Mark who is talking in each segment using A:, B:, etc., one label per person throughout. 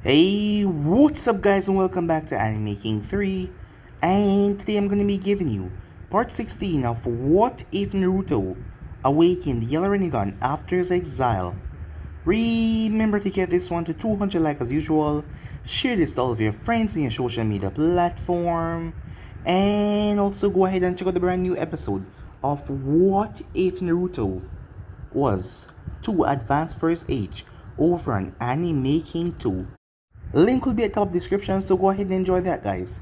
A: Hey, what's up guys and welcome back to Anime King 3, and today I'm going to be giving you part 16 of What If Naruto Awakened Yellow Rinnegan after his exile. Remember to get this one to 200 likes as usual, share this to all of your friends in your social media platform, and also go ahead and check out the brand new episode of What If Naruto was to advance for his age over on Anime King 2. Link will be at top of the description, so go ahead and enjoy that, guys.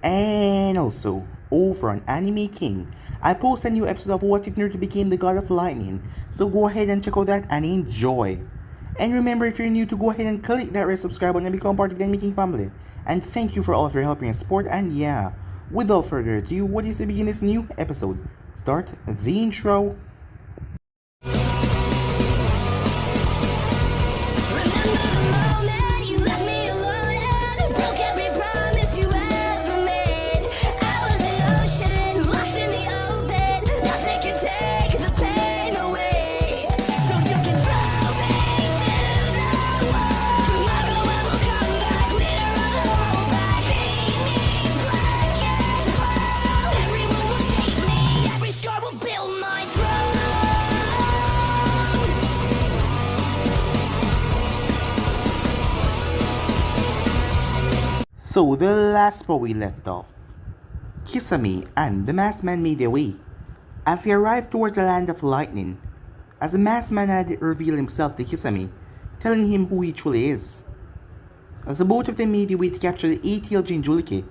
A: And also, over on Anime King, I post a new episode of What If Naruto Became the God of Lightning, so go ahead and check out that and enjoy. And remember, if you're new, to go ahead and click that red subscribe button and become part of the Anime King family. And thank you for all of your help and support, and yeah, without further ado, what is to begin this new episode? Start the intro. So the last spot we left off, Kisame and the masked man made their way. As they arrived towards the land of lightning, as the masked man had revealed himself to Kisame, telling him who he truly is. As the both of them made their way to capture the 8-tailed Jinchuriki,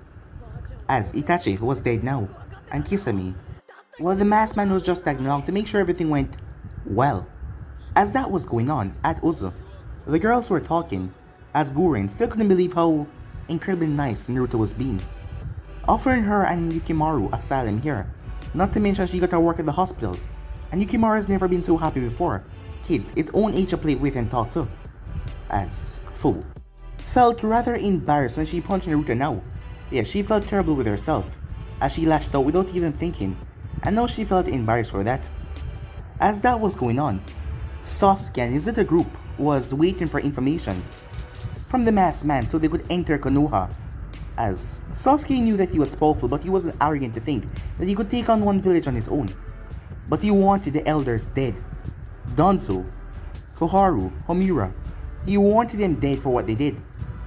A: as Itachi was dead now, and Kisame, while the masked man was just tagging along to make sure everything went well. As that was going on at Uzu, the girls were talking, as Guren still couldn't believe how incredibly nice Naruto was being, offering her and Yukimaru asylum here, not to mention she got to work at the hospital, and Yukimaru has never been so happy before. Kids his own age to play with and talk to. As Fu felt rather embarrassed when she punched Naruto now. Yes, she felt terrible with herself, as she lashed out without even thinking, and now she felt embarrassed for that. As that was going on, Sasuke and his other group was waiting for information from the masked man so they could enter Konoha, as Sasuke knew that he was powerful, but he wasn't arrogant to think that he could take on one village on his own. But he wanted the elders dead. Danzo, Koharu, Homura, he wanted them dead for what they did.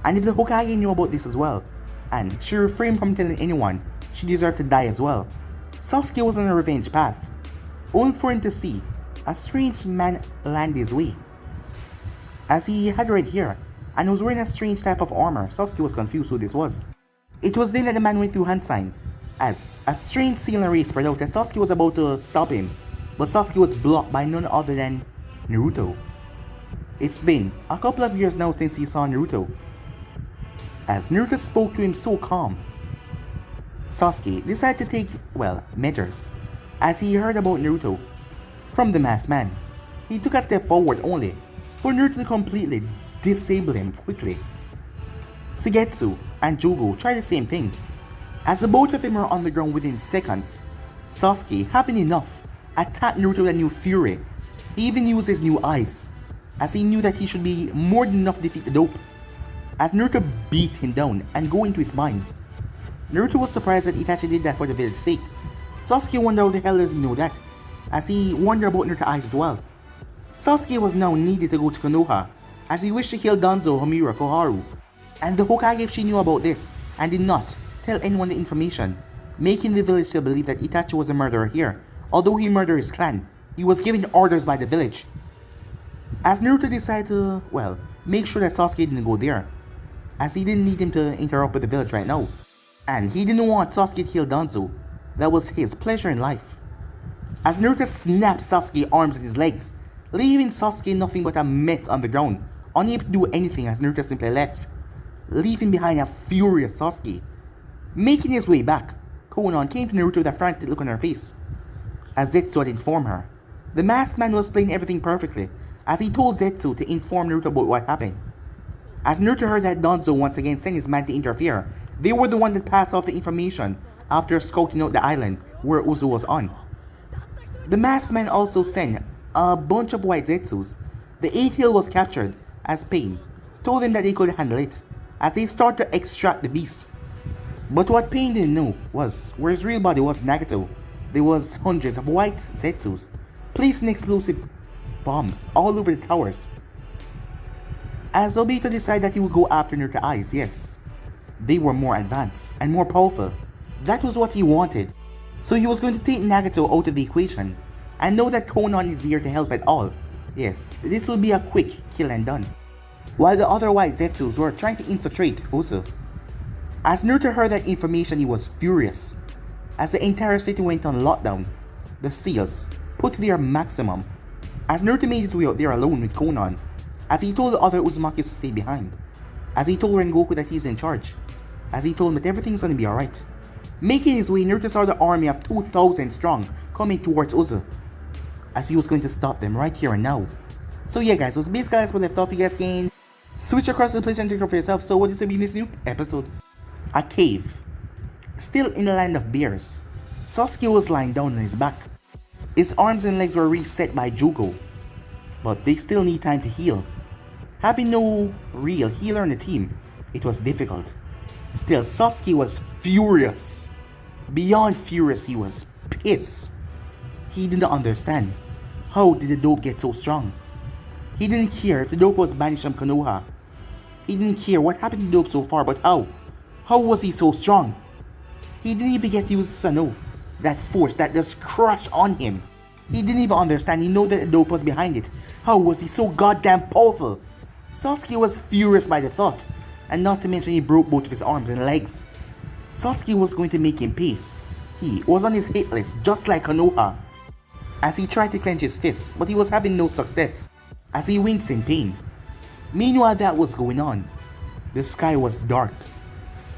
A: And if the Hokage knew about this as well, and she refrained from telling anyone, she deserved to die as well. Sasuke was on a revenge path, only for him to see a strange man land his way. As he had red hair and was wearing a strange type of armor, Sasuke was confused who this was. It was then that the man went through hand sign, as a strange ceiling ray spread out as Sasuke was about to stop him, but Sasuke was blocked by none other than Naruto. It's been a couple of years now since he saw Naruto. As Naruto spoke to him so calm, Sasuke decided to take, measures, as he heard about Naruto from the masked man. He took a step forward only for Naruto to completely disable him quickly. Suigetsu and Jogo tried the same thing, as the both of them were on the ground within seconds. Sasuke, having enough, attacked Naruto with a new fury. He even used his new eyes, as he knew that he should be more than enough to defeat the dope. As Naruto beat him down and go into his mind, Naruto was surprised that Itachi did that for the village's sake. Sasuke wondered how the hell does he know that, as he wondered about Naruto's eyes as well. Sasuke was now needed to go to Konoha, as he wished to kill Danzo, Homura, Koharu, and the Hokage if she knew about this and did not tell anyone the information, making the village still believe that Itachi was a murderer here. Although he murdered his clan, he was given orders by the village. As Naruto decided to, make sure that Sasuke didn't go there, as he didn't need him to interrupt with the village right now, and he didn't want Sasuke to kill Danzo. That was his pleasure in life. As Naruto snapped Sasuke's arms and his legs, leaving Sasuke nothing but a mess on the ground, unable to do anything, as Naruto simply left, leaving behind a furious Sasuke. Making his way back, Konan came to Naruto with a frantic look on her face, as Zetsu had informed her. The masked man was explaining everything perfectly, as he told Zetsu to inform Naruto about what happened. As Naruto heard that Danzo once again sent his man to interfere, they were the one that passed off the information after scouting out the island where Uzu was on. The masked man also sent a bunch of white Zetsus. The 8-tail was captured, as Pain told them that they could handle it, as they start to extract the beast. But what Pain didn't know was where his real body was Nagato. There was hundreds of white Zetsus placing explosive bombs all over the towers. As Obito decided that he would go after Naruto's eyes, yes. They were more advanced and more powerful. That was what he wanted. So he was going to take Nagato out of the equation and know that Konan is here to help at all. Yes, this would be a quick kill and done. While the other white Zetsus were trying to infiltrate Uzu. As Naruto heard that information, he was furious. As the entire city went on lockdown, the seals put to their maximum. As Naruto made his way out there alone with Konan, as he told the other Uzumakis to stay behind, as he told Rengoku that he's in charge, as he told him that everything's gonna be alright. Making his way, Naruto saw the army of 2,000 strong coming towards Uzu, as he was going to stop them right here and now. So yeah guys, so basically that's what left off. You guys can switch across to the place and take it for yourself. So what is going to be in this new episode? A cave. Still in the land of bears, Sasuke was lying down on his back. His arms and legs were reset by Jugo, but they still need time to heal. Having no real healer on the team, it was difficult. Still, Sasuke was furious. Beyond furious, he was pissed. He did not understand. How did the dope get so strong? He didn't care if the dope was banished from Konoha. He didn't care what happened to the dope so far, but how? How was he so strong? He didn't even get to use Sano, that force that just crushed on him. He didn't even understand. He knew that the dope was behind it. How was he so goddamn powerful? Sasuke was furious by the thought, and not to mention he broke both of his arms and legs. Sasuke was going to make him pay. He was on his hit list just like Konoha. As he tried to clench his fists, but he was having no success, as he winced in pain. Meanwhile that was going on, the sky was dark.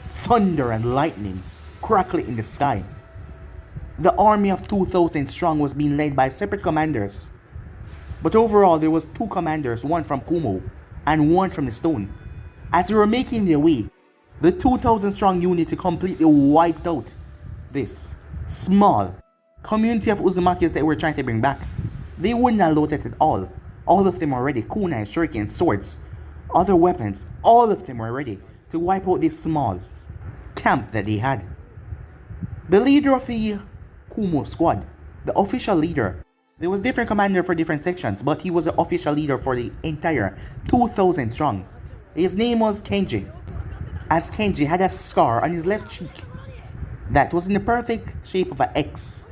A: Thunder and lightning crackling in the sky. The army of 2,000 strong was being led by separate commanders. But overall there was 2 commanders, one from Kumo and one from the stone. As they were making their way, the 2,000 strong unit completely wiped out this small community of Uzumakis that were trying to bring back. They wouldn't allow that at all. All of them were ready, kunai, shuriken, swords, other weapons, all of them were ready to wipe out this small camp that they had. The leader of the Kumo squad, the official leader, there was different commander for different sections, but he was the official leader for the entire 2,000 strong. His name was Kenji, as Kenji had a scar on his left cheek that was in the perfect shape of an X.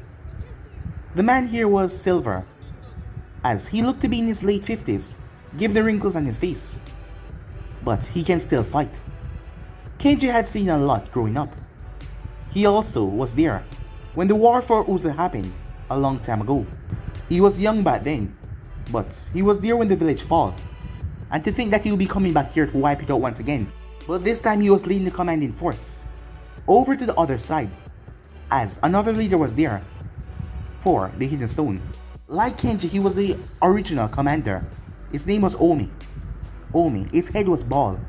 A: The man here was Silver, as he looked to be in his late 50s, given the wrinkles on his face. But he can still fight. Kenji had seen a lot growing up. He also was there when the war for Uzu happened a long time ago. He was young back then, but he was there when the village fell. And to think that he would be coming back here to wipe it out once again. But this time he was leading the commanding force over to the other side, as another leader was there for the Hidden Stone. Like Kenji, he was the original commander. His name was Omi. Omi, his head was bald,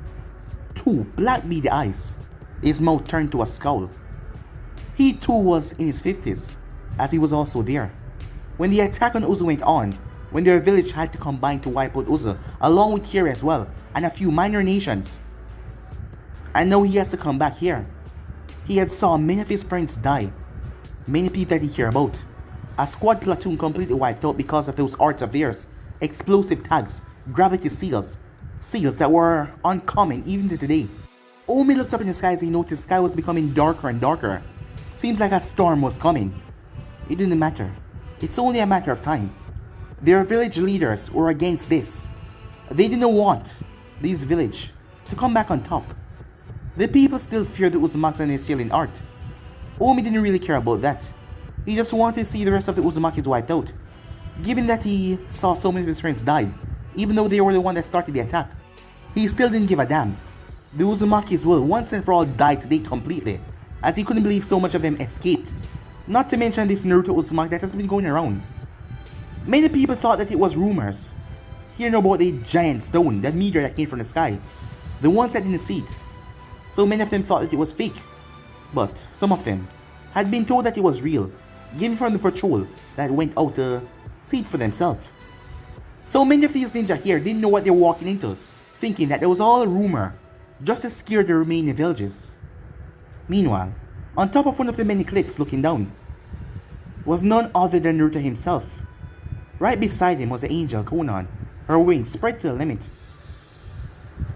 A: 2 black beady eyes, his mouth turned to a scowl. He too was in his 50s, as he was also there when the attack on Uzu went on, when their village had to combine to wipe out Uzu, along with Kiri as well, and a few minor nations. And now he has to come back here. He had saw many of his friends die, many people that he cared about. A squad platoon completely wiped out because of those arts of theirs, explosive tags, gravity seals, seals that were uncommon even to today. Omi looked up in the sky as he noticed the sky was becoming darker and darker. Seems like a storm was coming. It didn't matter. It's only a matter of time. Their village leaders were against this. They didn't want this village to come back on top. The people still feared the Uzumaki and his stealing art. Omi didn't really care about that. He just wanted to see the rest of the Uzumakis wiped out. Given that he saw so many of his friends died, even though they were the one that started the attack, he still didn't give a damn. The Uzumakis will once and for all die today completely, as he couldn't believe so much of them escaped. Not to mention this Naruto Uzumaki that has been going around. Many people thought that it was rumors, hearing about the giant stone, that meteor that came from the sky, the ones that didn't see it. So many of them thought that it was fake, but some of them had been told that it was real, given from the patrol that went out to see it for themselves. So many of these ninja here didn't know what they were walking into, thinking that it was all a rumor, just to scare the remaining villages. Meanwhile, on top of one of the many cliffs looking down, was none other than Naruto himself. Right beside him was the angel Konan, her wings spread to the limit.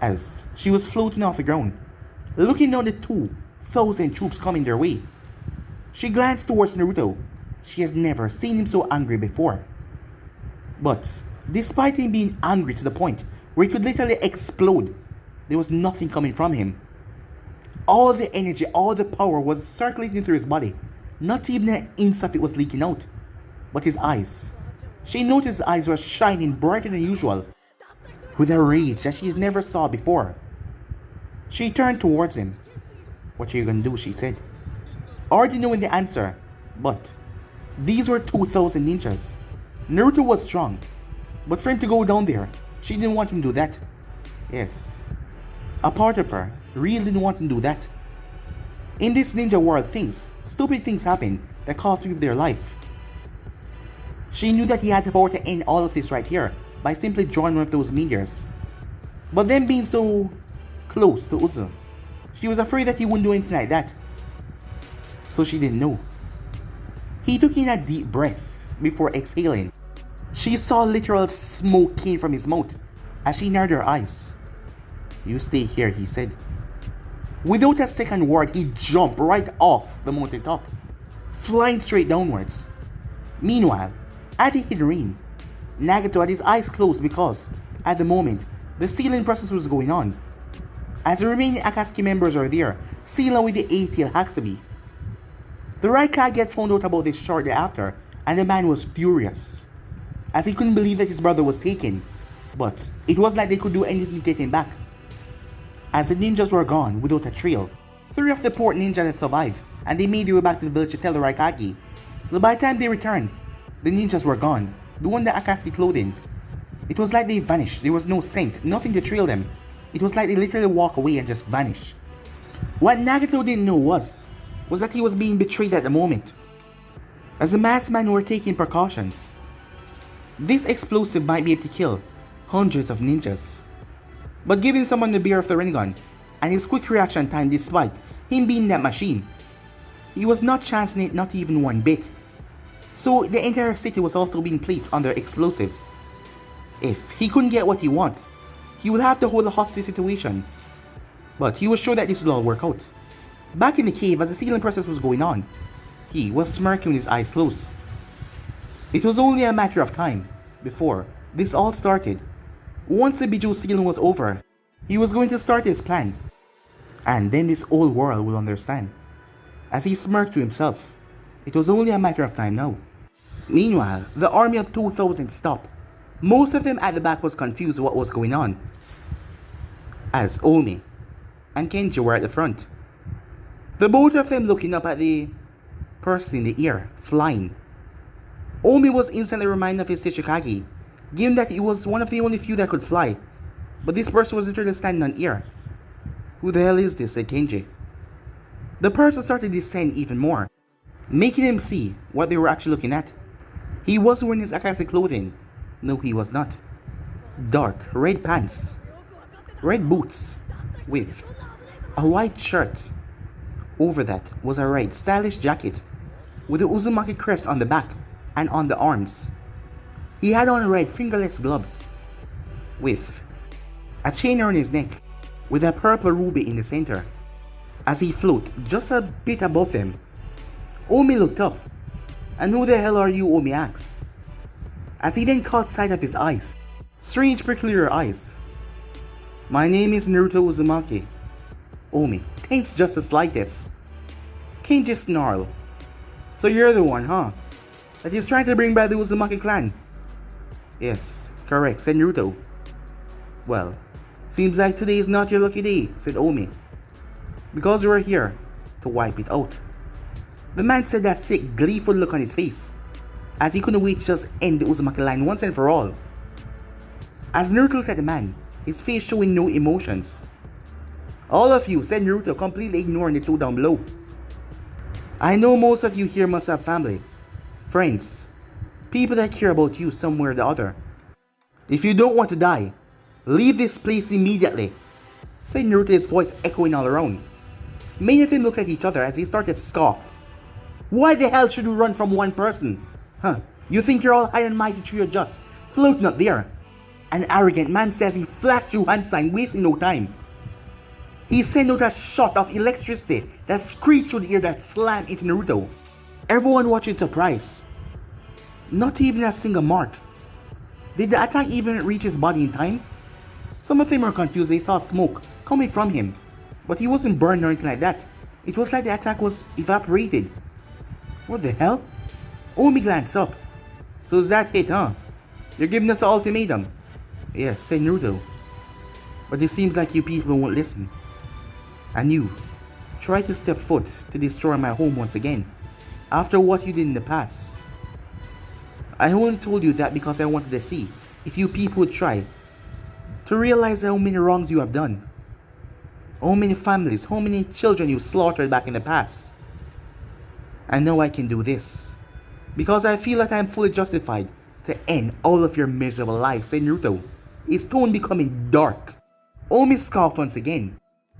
A: As she was floating off the ground, looking down the 2,000 troops coming their way, she glanced towards Naruto. She has never seen him so angry before. But despite him being angry to the point where he could literally explode, there was nothing coming from him. All the energy, all the power was circulating through his body. Not even an inch of it was leaking out. But his eyes. She noticed his eyes were shining brighter than usual, with a rage that she never saw before. She turned towards him. "What are you gonna do?" she said. Already knowing the answer, but these were 2,000 ninjas. Naruto was strong, but for him to go down there, she didn't want him to do that. Yes, a part of her really didn't want him to do that. In this ninja world, stupid things happen that cost people their life. She knew that he had the power to end all of this right here by simply drawing one of those meteors. But then being so close to Uzu, she was afraid that he wouldn't do anything like that. So she didn't know. He took in a deep breath before exhaling. She saw literal smoke came from his mouth as she narrowed her eyes. "You stay here," he said. Without a second word, he jumped right off the mountaintop, flying straight downwards. Meanwhile, at the hidden rain, Nagato had his eyes closed because, at the moment, the sealing process was going on. As the remaining Akatsuki members are there, sealing with the 8-tailed Hakusabi. The Raikage had found out about this shortly after, and the man was furious, as he couldn't believe that his brother was taken, but it wasn't like they could do anything to get him back. As the ninjas were gone without a trail, 3 of the port ninjas had survived, and they made their way back to the village to tell the Raikage. But by the time they returned, the ninjas were gone, the one in the Akatsuki clothing. It was like they vanished. There was no scent, nothing to trail them. It was like they literally walk away and just vanish. What Nagato didn't know was that he was being betrayed at the moment. As the masked men were taking precautions, this explosive might be able to kill hundreds of ninjas. But giving someone the bear of the Rinnegan and his quick reaction time despite him being that machine, he was not chancing it, not even one bit. So the entire city was also being placed under explosives. If he couldn't get what he wanted, he would have to hold a hostage situation. But he was sure that this would all work out. Back in the cave as the sealing process was going on, he was smirking with his eyes closed. It was only a matter of time before this all started. Once the Bijou sealing was over, he was going to start his plan. And then this whole world will understand. As he smirked to himself, it was only a matter of time now. Meanwhile, the army of 2,000 stopped. Most of them at the back was confused what was going on, as Omi and Kenji were at the front. The both of them looking up at the person in the air, flying. Omi was instantly reminded of his Shichikage, given that he was one of the only few that could fly, but this person was literally standing on air. "Who the hell is this?" said Kenji. The person started to descend even more, making him see what they were actually looking at. He was wearing his Akatsuki clothing. No, he was not. Dark red pants, red boots, with a white shirt. Over that was a red stylish jacket with the Uzumaki crest on the back and on the arms. He had on red fingerless gloves with a chain around his neck with a purple ruby in the center. As he floated just a bit above them, Omi looked up. "And who the hell are you?" Omi asked, as he then caught sight of his eyes, strange peculiar eyes. "My name is Naruto Uzumaki." Omi thinks just the slightest. Kenji snarled. "So you're the one, huh? That is trying to bring back the Uzumaki clan?" "Yes, correct," said Naruto. "Well, seems like today is not your lucky day," said Omi, "because we're here to wipe it out." The man said that sick, gleeful look on his face, as he couldn't wait to just end the Uzumaki line once and for all. As Naruto looked at the man, his face showing no emotions. "All of you," said Naruto, completely ignoring the two down below. "I know most of you here must have family, friends, people that care about you some way or the other. If you don't want to die, leave this place immediately," said Naruto, his voice echoing all around. Many of them looked at each other as they started to scoff. Why the hell should we run from one person? Huh, you think you're all high and mighty through your just, floating up there? An arrogant man says he flashed through hand sign, wasting no time. He sent out a shot of electricity that screeched through the air that slammed into Naruto. Everyone watched in surprise. Not even a single mark. Did the attack even reach his body in time? Some of them were confused. They saw smoke coming from him, but he wasn't burned or anything like that. It was like the attack was evaporated. What the hell? Omi glanced up. So is that it, huh? You're giving us an ultimatum. Yes, said Naruto. But it seems like you people won't listen. And you try to step foot to destroy my home once again, after what you did in the past. I only told you that because I wanted to see if you people would try to realize how many wrongs you have done. How many families, how many children you slaughtered back in the past. I know I can do this, because I feel that I am fully justified to end all of your miserable lives, said Naruto, his tone becoming dark. Omi scoffed once again.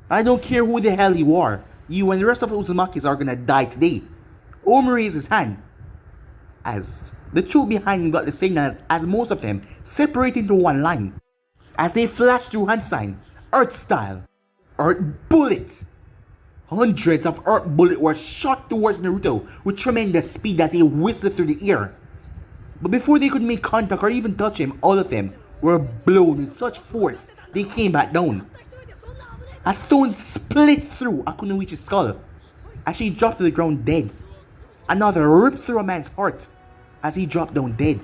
A: I don't care who the hell you are, you and the rest of the Uzumakis are gonna die today. Omi raised his hand, as the troop behind him got the signal as most of them separated into one line. As they flashed through hand sign, Earth style, Earth Bullet. Hundreds of Earth Bullet were shot towards Naruto with tremendous speed as they whistled through the air. But before they could make contact or even touch him, all of them were blown with such force they came back down. A stone split through Akunoichi's skull as she dropped to the ground dead. Another ripped through a man's heart as he dropped down dead.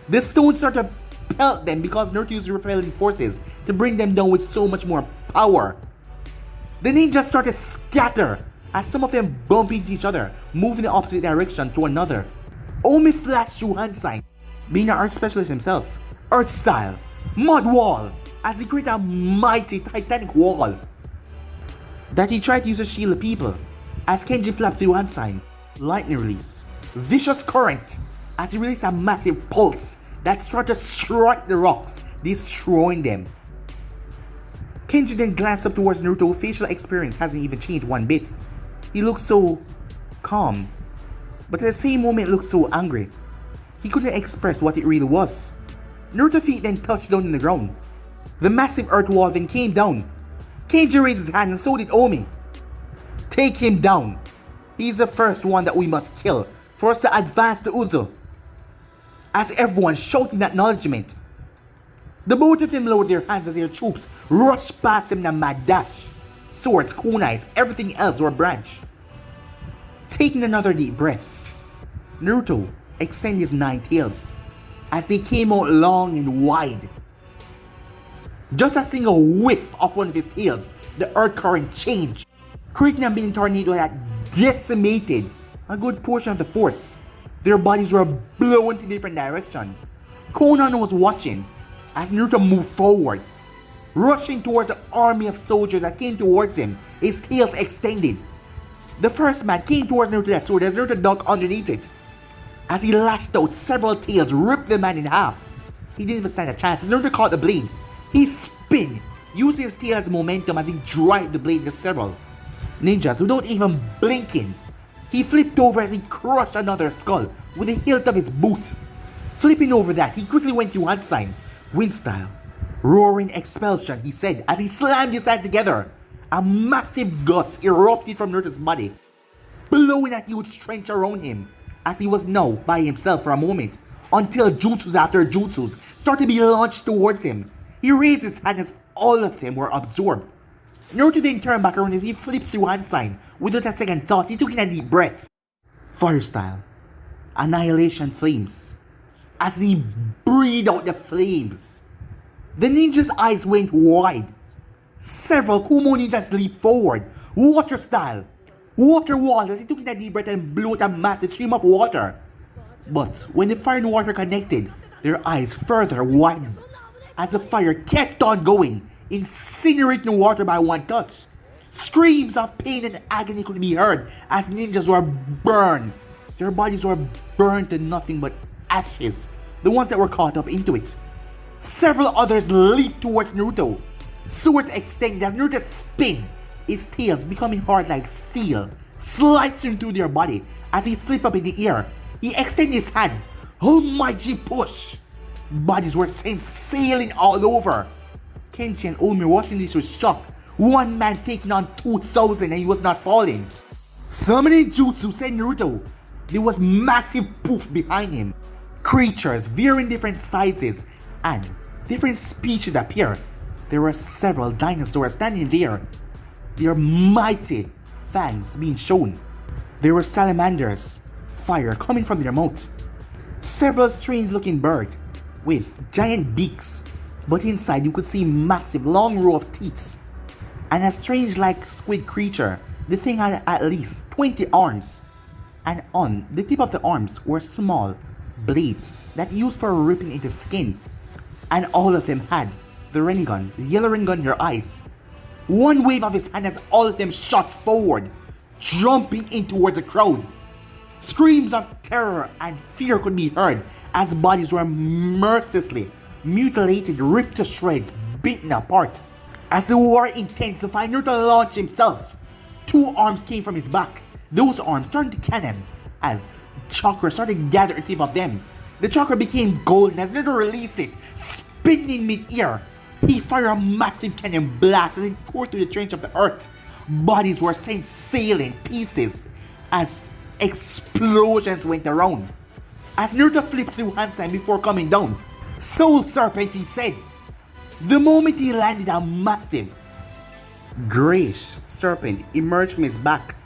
A: The stone started to pelt them because Naruto used repelling forces to bring them down with so much more power. The ninjas started to scatter as some of them bumped into each other, moving in the opposite direction to another. Omi flashed through hand sign, being an art specialist himself. Earth style, mud wall, as he created a mighty titanic wall that he tried to use to shield the people. As Kenji flapped through hand sign, lightning release, vicious current, as he released a massive pulse that started to strike the rocks, destroying them. Kenji then glanced up towards Naruto. Facial experience hasn't even changed one bit. He looked so calm, but at the same moment looked so angry. He couldn't express what it really was. Naruto's feet then touched down on the ground. The massive earth wall then came down. Kenji raised his hand and so did Omi. Take him down. He's the first one that we must kill for us to advance the Uzu. As everyone shouted acknowledgement, the both of them lowered their hands as their troops rushed past them in a mad dash. Swords, kunais, everything else were branched. Taking another deep breath, Naruto extended his 9 tails as they came out long and wide. Just a single whiff of one of his tails, the earth current changed, creating a mini tornado that decimated a good portion of the force. Their bodies were blown in different directions. Konan was watching as Naruto moved forward, rushing towards an army of soldiers that came towards him, his tails extended. The first man came towards Naruto with that sword as Naruto ducked underneath it. As he lashed out, several tails ripped the man in half. He didn't even stand a chance as Naruto caught the blade. He spun, using his tail as momentum as he drive the blade into several ninjas without even blinking. He flipped over as he crushed another skull with the hilt of his boot. Flipping over that, he quickly went through hand sign, wind style, roaring expulsion, he said as he slammed his hand together. A massive gust erupted from Naruto's body, blowing a huge trench around him as he was now by himself for a moment until jutsus after jutsus started to be launched towards him. He raised his hand as all of them were absorbed. Naruto then turned back around as he flipped through hand sign. Without a second thought, he took in a deep breath. Fire style, annihilation flames. As he breathed out the flames, the ninja's eyes went wide. Several Kumo ninjas leaped forward. Water style, water wall, as he took in a deep breath and blew out a massive stream of water. But when the fire and water connected, their eyes further widened as the fire kept on going, incinerating the water by one touch. Screams of pain and agony could be heard as ninjas were burned. Their bodies were burned to nothing but ashes, the ones that were caught up into it. Several others leaped towards Naruto. Swords extended as Naruto spin, its tails becoming hard like steel, slicing through their body as he flipped up in the air. He extended his hand. Almighty push! Bodies were sent sailing all over. Kenji and Omi watching this with shock. One man taking on 2,000 and he was not falling. Summoning Jutsu said Naruto. There was massive poof behind him. Creatures varying different sizes and different species appear. There were several dinosaurs standing there. Their mighty fangs being shown. There were salamanders, fire coming from their mouth. Several strange looking birds with giant beaks, but inside you could see massive long row of teeth. And a strange like squid creature. The thing had at least 20 arms. And on the tip of the arms were small blades that used for ripping into skin. And all of them had the Rinnegan, the yellow Rinnegan in their eyes. One wave of his hand as all of them shot forward, jumping in toward the crowd. Screams of terror and fear could be heard as bodies were mercilessly mutilated, ripped to shreds, beaten apart. As the war intensified, Naruto launched himself. 2 arms came from his back. Those arms turned to cannon as chakra started to gather on top of them. The chakra became golden as Naruto released it, spinning in mid-air. He fired a massive cannon blast as it tore through the trench of the earth. Bodies were sent sailing pieces as explosions went around. As Naruto flipped through handstand before coming down, Soul Serpent, he said. The moment he landed, a massive grayish serpent emerged from his back.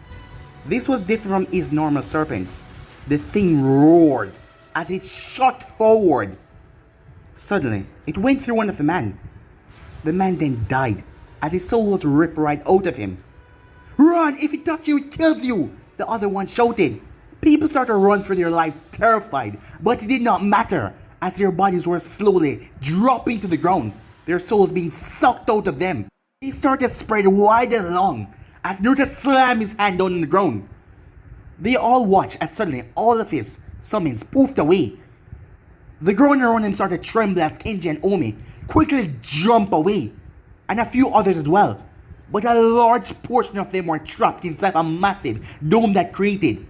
A: This was different from his normal serpents. The thing roared as it shot forward. Suddenly, it went through one of the man. The man then died as his soul was ripped right out of him. Run! If it touches you, it kills you! The other one shouted. People started to run for their life, terrified, but it did not matter as their bodies were slowly dropping to the ground, their souls being sucked out of them. They started to spread wide and long as Naruto slammed his hand down on the ground. They all watched as suddenly all of his summons poofed away. The ground around him started to tremble as Kenji and Omi quickly jump away, and a few others as well. But a large portion of them were trapped inside a massive dome that created.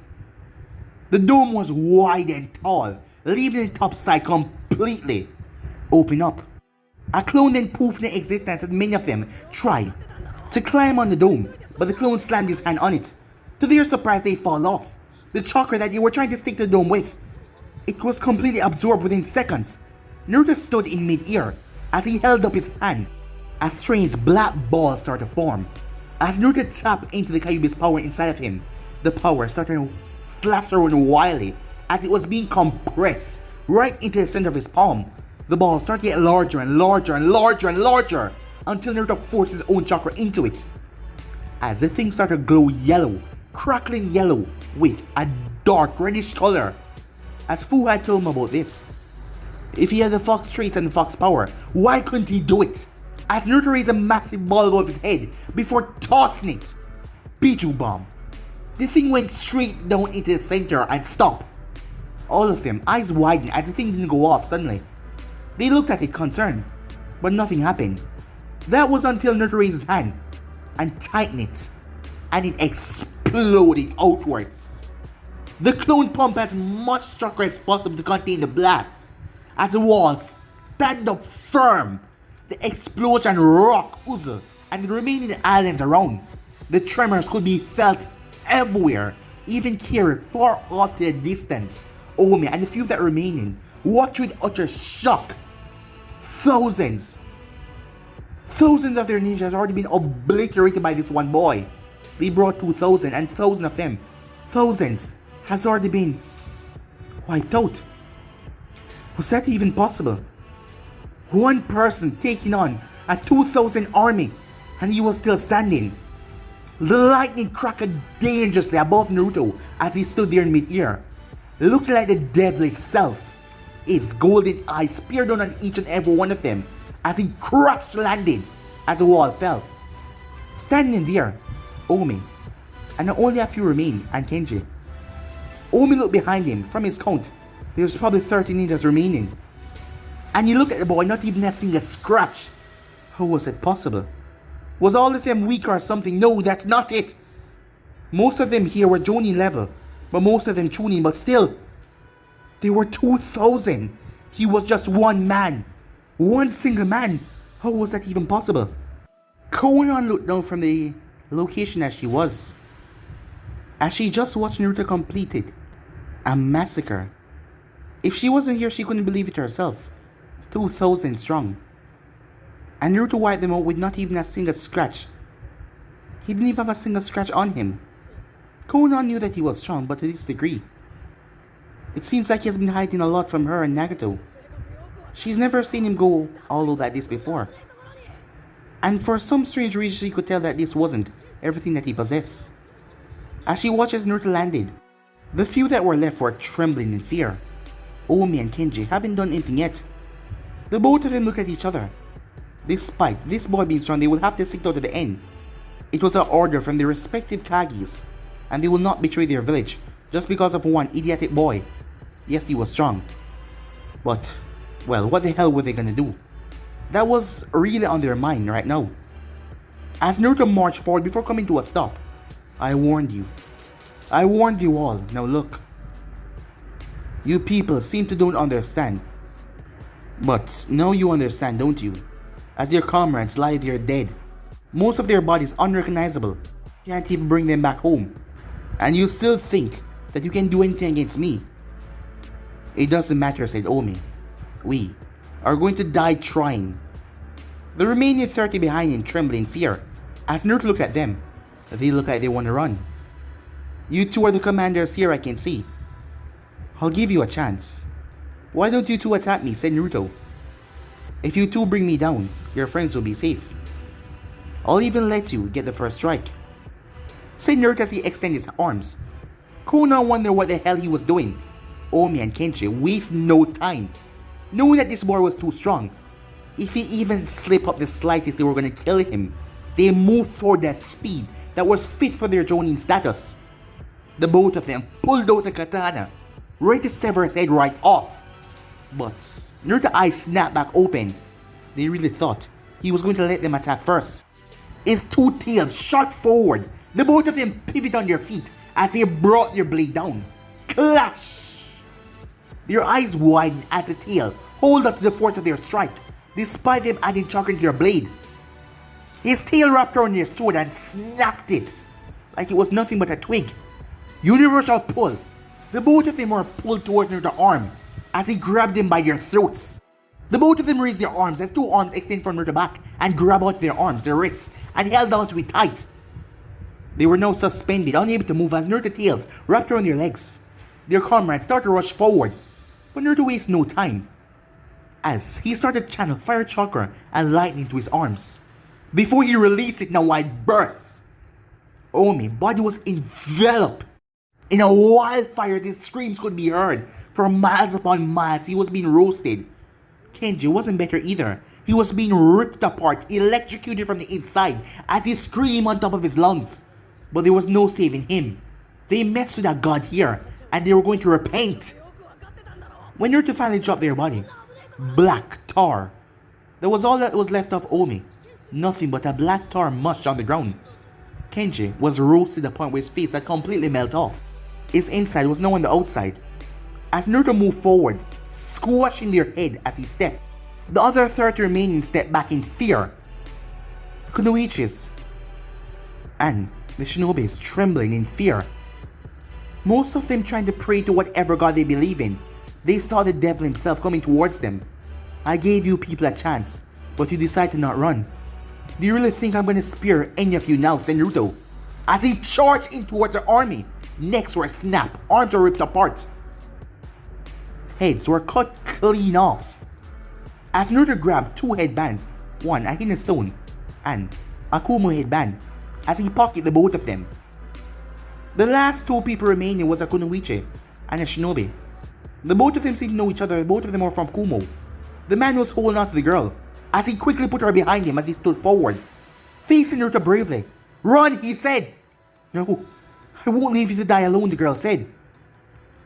A: The dome was wide and tall, leaving the top side completely open up. A clone then poofed into existence as many of them tried to climb on the dome, but the clone slammed his hand on it. To their surprise, they fall off. The chakra that they were trying to stick to the dome with, it was completely absorbed within seconds. Naruto stood in mid-air as he held up his hand. A strange black ball started to form. As Naruto tapped into the Kyuubi's power inside of him, the power started to flash around wildly as it was being compressed right into the center of his palm. The ball started to get larger and larger and larger and larger until Naruto forced his own chakra into it. As the thing started to glow yellow, crackling yellow with a dark reddish color. As Fu had told him about this. If he had the fox traits and the fox power, why couldn't he do it? As Naruto raised a massive ball above his head before tossing it. Biju Bomb. The thing went straight down into the center and stopped. All of them, eyes widened as the thing didn't go off suddenly. They looked at it concerned, but nothing happened. That was until Naruto raised his hand and tightened it, and it exploded outwards. The clone pumped as much chakra as possible to contain the blast. As the walls stand up firm, the explosion rocked Uzo and the remaining islands around. The tremors could be felt everywhere, even carried far off to the distance. Omi and the few that remaining watched with utter shock. Thousands of their ninjas had already been obliterated by this one boy. They brought 2,000 and thousands of them. Thousands has already been wiped out. Was that even possible? One person taking on a 2,000 army and he was still standing. The lightning crackled dangerously above Naruto as he stood there in mid-air, looking like the devil itself. Its golden eyes peered down on each and every one of them as he crash landed as the wall fell. Standing there, Omi, and only a few remained, and Kenji. Omi looked behind him. From his count, there was probably 30 ninjas remaining. And he looked at the boy, not even a single scratch. How was it possible? Was all of them weak or something? No, that's not it. Most of them here were Jonin level, but most of them Chunin, but still. There were 2,000. He was just one man. One single man. How was that even possible? Konan looked down from the location as she was. As she just watched Naruto completed a massacre. If she wasn't here, she couldn't believe it herself. 2,000 strong. And Naruto wiped them out with not even a single scratch. He didn't even have a single scratch on him. Konan knew that he was strong, but to this degree. It seems like he has been hiding a lot from her and Nagato. She's never seen him go all out like this before. And for some strange reason, she could tell that this wasn't everything that he possessed. As she watches Naruto landed, the few that were left were trembling in fear. Omi and Kenji haven't done anything yet. The both of them look at each other. Despite this boy being strong, they will have to stick out to the end. It was an order from their respective Kagis, and they will not betray their village just because of one idiotic boy. Yes, he was strong. But, well, what the hell were they gonna do? That was really on their mind right now. As Naruto marched forward before coming to a stop, I warned you. I warned you all. Now look. You people seem to don't understand. But now you understand, don't you? As your comrades lie there dead. Most of their bodies unrecognizable. Can't even bring them back home. And you still think that you can do anything against me. It doesn't matter, said Omi. We are going to die trying. The remaining 30 behind him trembled in fear. As Naruto looked at them, they look like they want to run. You two are the commanders here, I can see. I'll give you a chance. Why don't you two attack me, said Naruto. If you two bring me down, your friends will be safe. I'll even let you get the first strike, said Naruto as he extended his arms. Konan wondered what the hell he was doing. Omi and Kenji waste no time. Knowing that this boy was too strong, if he even slipped up the slightest, they were going to kill him. They moved forward at speed that was fit for their Jonin status. The both of them pulled out a katana, ready to sever his head right off. But Naruto's eyes snapped back open. They really thought he was going to let them attack first. His two tails shot forward. The both of them pivoted on their feet as they brought their blade down. Clash! Their eyes widened as the tail hold up to the force of their strike, despite them adding chakra to their blade. His tail wrapped around their sword and snapped it like it was nothing but a twig. Universal pull. The both of them were pulled towards Naruto's arm as he grabbed them by their throats. The both of them raised their arms as two arms extended from Naruto's back and grabbed out their arms, their wrists, and held on to it tight. They were now suspended, unable to move as Naruto's tails wrapped around their legs. Their comrades started to rush forward, but Naruto wasted no time as he started to channel fire chakra and lightning to his arms. Before he released it in a wide burst, Omi's body was enveloped in a wildfire. His screams could be heard for miles upon miles. He was being roasted. Kenji wasn't better either. He was being ripped apart, electrocuted from the inside as he screamed on top of his lungs. But there was no saving him. They messed with a god here, and they were going to repent. When Naruto finally dropped their body, black tar. That was all that was left of Omi. Nothing but a black tar mush on the ground. Kenji was roasted to the point where his face had completely melted off. His inside was now on the outside. As Naruto moved forward, squashing their head as he stepped, the other 30 remaining stepped back in fear. The Kunoichis and the Shinobis trembling in fear. Most of them trying to pray to whatever god they believe in. They saw the devil himself coming towards them. I gave you people a chance, but you decide to not run. Do you really think I'm going to spare any of you now, said Naruto? As he charged in towards the army, necks were snapped, arms were ripped apart. Heads were cut clean off. As Naruto grabbed two headbands, one a hidden stone and a Kumo headband, as he pocketed the both of them. The last two people remaining was a Kunoichi and a Shinobi. The both of them seemed to know each other. Both of them were from Kumo. The man was holding on to the girl as he quickly put her behind him as he stood forward, facing Naruto bravely. Run, he said. No, I won't leave you to die alone, the girl said,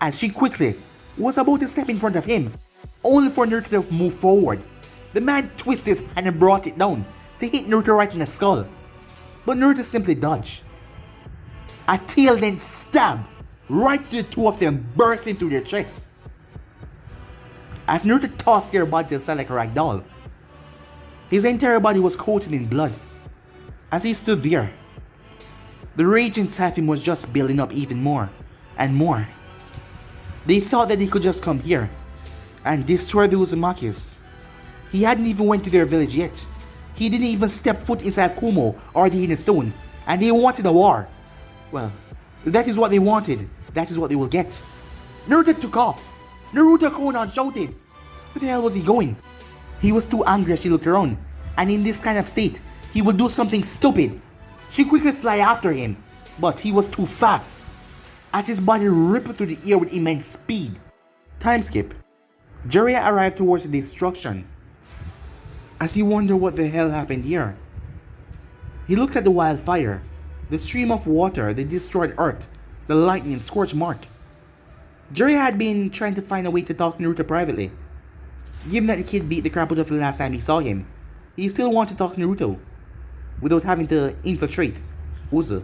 A: as she quickly was about to step in front of him, only for Naruto to move forward. The man twisted his hand and brought it down, to hit Naruto right in the skull, but Naruto simply dodged. A tail then stabbed right to the two of them, bursting through their chests. As Naruto tossed their body to the side like a rag doll, his entire body was coated in blood. As he stood there, the rage inside him was just building up even more and more. They thought that they could just come here and destroy the Uzumakis. He hadn't even went to their village yet. He didn't even step foot inside Kumo or the Hidden Stone, and they wanted a war. Well, that is what they wanted. That is what they will get. Naruto took off. Naruto Konan shouted. Where the hell was he going? He was too angry as she looked around, and in this kind of state, he would do something stupid. She quickly fly after him, but he was too fast, as his body ripped through the air with immense speed. Time skip. Jiraiya arrived towards the destruction. As he wondered what the hell happened here, he looked at the wildfire, the stream of water, the destroyed earth, the lightning scorch mark. Jiraiya had been trying to find a way to talk to Naruto privately. Given that the kid beat the crap out of him last time he saw him, he still wanted to talk to Naruto without having to infiltrate Uzu,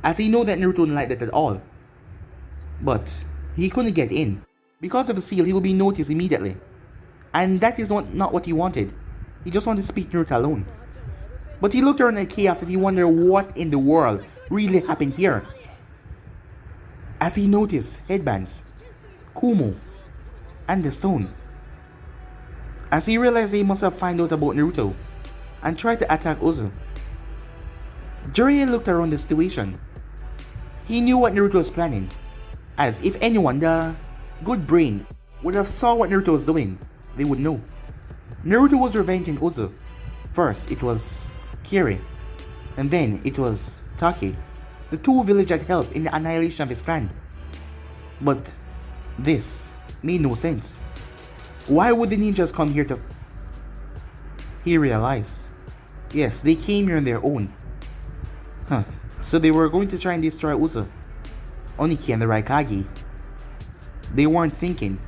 A: as he knew that Naruto didn't like that at all. But he couldn't get in. Because of the seal, he would be noticed immediately. And that is not what he wanted. He just wanted to speak to Naruto alone. But he looked around at chaos and he wondered what in the world really happened here. As he noticed headbands, Kumo, and the stone. As he realized he must have found out about Naruto and tried to attack Uzu. Jiraiya looked around the situation. He knew what Naruto was planning, as if anyone, the good brain, would have saw what Naruto was doing, they would know. Naruto was revenging Uzu. First it was Kiri, and then it was Taki. The two villagers had helped in the annihilation of his clan. But this made no sense. Why would the ninjas come here to... He realized. Yes, they came here on their own. So they were going to try and destroy Uzu, Oniki and the Raikage. They weren't thinking.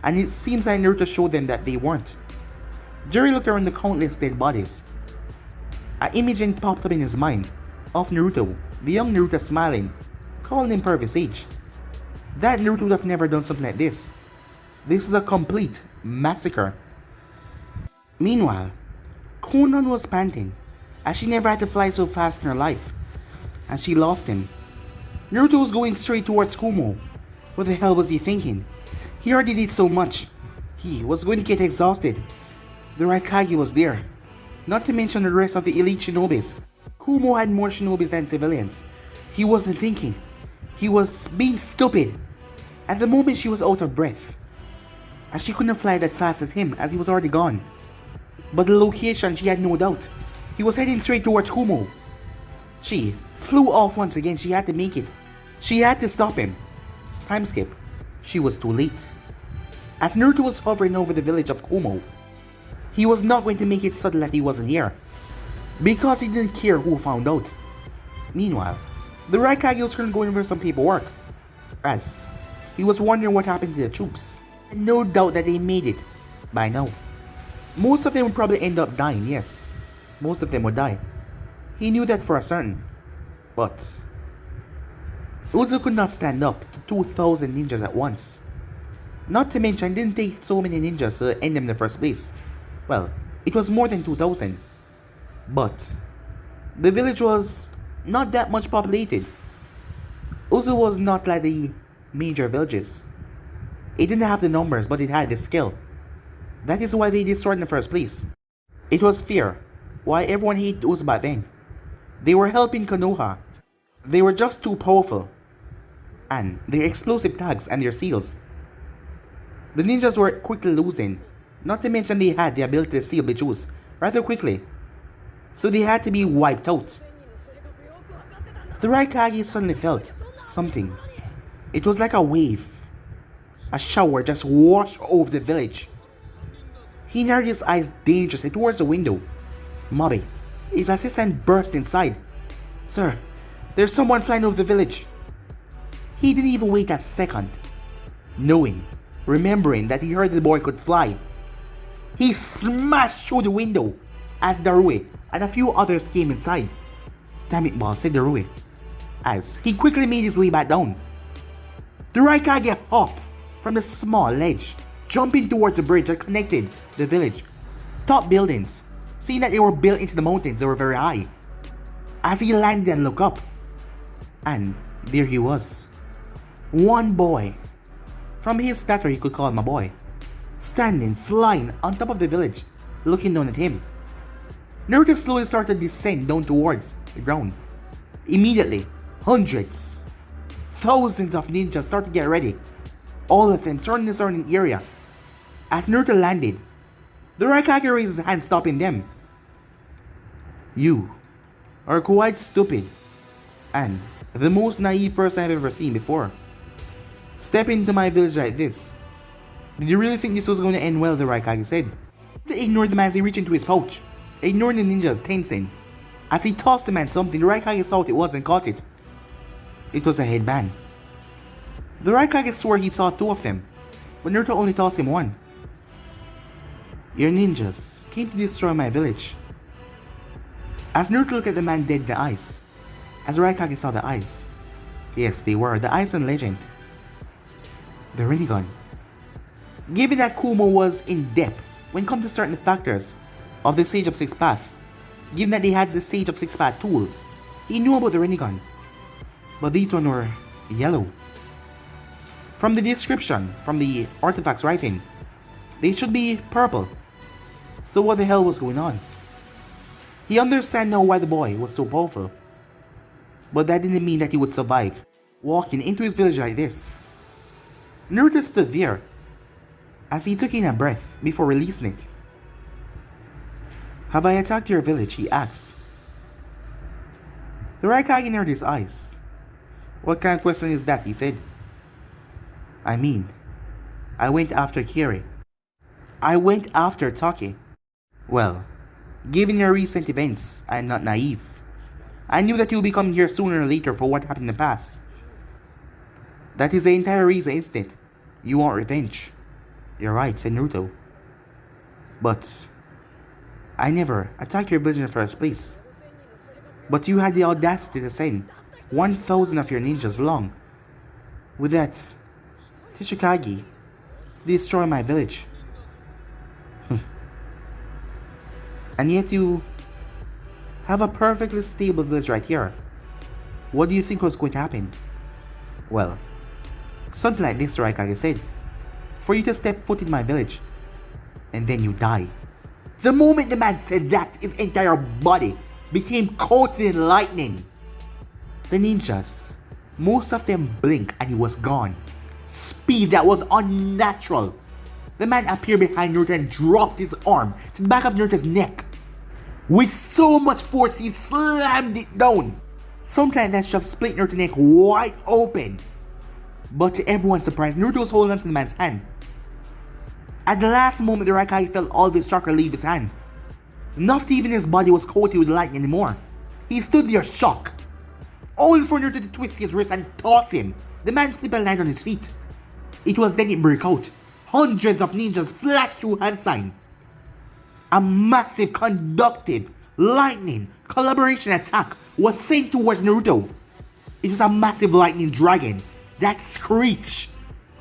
A: And it seems like Naruto showed them that they weren't. Jiraiya looked around the countless dead bodies. An image then popped up in his mind of Naruto, the young Naruto smiling, calling him perfect age. That Naruto would have never done something like this. This was a complete massacre. Meanwhile, Konan was panting, as she never had to fly so fast in her life, and she lost him. Naruto was going straight towards Kumo. What the hell was he thinking? He already did so much. He was going to get exhausted. The Raikage was there, not to mention the rest of the elite shinobis. Kumo had more shinobis than civilians. He wasn't thinking. He was being stupid. At the moment she was out of breath, as she couldn't fly that fast as him, as he was already gone. But the location, she had no doubt. He was heading straight towards Kumo. She flew off once again. She had to make it. She had to stop him. Time skip. She was too late. As Naruto was hovering over the village of Kumo, he was not going to make it subtle that he wasn't here, because he didn't care who found out. Meanwhile, the Raikage was currently going over some paperwork, as he was wondering what happened to the troops. And no doubt that they made it by now. Most of them would probably end up dying, yes. Most of them would die. He knew that for a certain. But Uzu could not stand up to 2,000 ninjas at once. Not to mention, it didn't take so many ninjas to end them in the first place. Well, it was more than 2,000. But the village was not that much populated. Uzu was not like the major villages. It didn't have the numbers, but it had the skill. That is why they destroyed in the first place. It was fear. Why everyone hated Uzu back then. They were helping Konoha. They were just too powerful. And their explosive tags and their seals. The ninjas were quickly losing. Not to mention they had the ability to seal the juice rather quickly. So they had to be wiped out. The Raikage suddenly felt something. It was like a wave. A shower just washed over the village. He narrowed his eyes dangerously towards the window. Mobi, his assistant, burst inside. Sir, there's someone flying over the village. He didn't even wait a second. Remembering that he heard the boy could fly, he smashed through the window as Darui and a few others came inside. "Damn it, boss," said Naruto, as he quickly made his way back down. The Raikage hopped from the small ledge, jumping towards the bridge that connected the village. Top buildings, seeing that they were built into the mountains, they were very high. As he landed and looked up, and there he was. One boy. From his stature, he could call him a boy. Standing, flying on top of the village, looking down at him. Naruto slowly started to descend down towards the ground. Immediately, hundreds, thousands of ninjas started to get ready. All of them surrounding the surrounding area. As Naruto landed, the Raikage raised his hand, stopping them. "You are quite stupid, and the most naive person I've ever seen before. Step into my village like this. Did you really think this was going to end well?" the Raikage said. He ignored the man as he reached into his pouch, ignoring the ninjas tensing. As he tossed the man something, the Raikage saw what it was and caught it. It was a headband. The Raikage swore he saw two of them, but Naruto only tossed him one. "Your ninjas came to destroy my village." As Naruto looked at the man dead in the eyes, as the Raikage saw the eyes. Yes, they were the eyes and legend. The Rinnegan. Given that Kumo was in depth when it comes to certain factors of the Sage of Six Path, given that they had the Sage of Six Path tools, he knew about the Rinnegan. But these ones were yellow. From the description, from the artifacts writing, they should be purple. So what the hell was going on? He understand now why the boy was so powerful. But that didn't mean that he would survive walking into his village like this. Naruto stood there as he took in a breath before releasing it. "Have I attacked your village?" he asked. The Raikage narrowed his eyes. "What kind of question is that?" he said. "I mean, I went after Kiri. I went after Taki. Well, given your recent events, I am not naive. I knew that you would be coming here sooner or later for what happened in the past. That is the entire reason, isn't it? You want revenge." "You're right," said Naruto. "But I never attacked your village in the first place. But you had the audacity to send 1,000 of your ninjas along with that Tishikage to destroy my village. And yet you have a perfectly stable village right here. What do you think was going to happen?" "Well, something like this," Raikage said. "For you to step foot in my village, and then you die." The moment the man said that, his entire body became coated in lightning. The ninjas, most of them blinked and he was gone. Speed that was unnatural. The man appeared behind Naruto and dropped his arm to the back of Naruto's neck. With so much force, he slammed it down. Something like that should have split Naruto's neck wide open. But to everyone's surprise, Naruto was holding on to the man's hand. At the last moment, the Raikage felt all of his chakra leave his hand. Not even his body was coated with lightning anymore. He stood there shocked. Only for Naruto to twist his wrist and toss him. The man slipped and landed on his feet. It was then it broke out. Hundreds of ninjas flashed through hand sign. A massive conductive lightning collaboration attack was sent towards Naruto. It was a massive lightning dragon that screeched.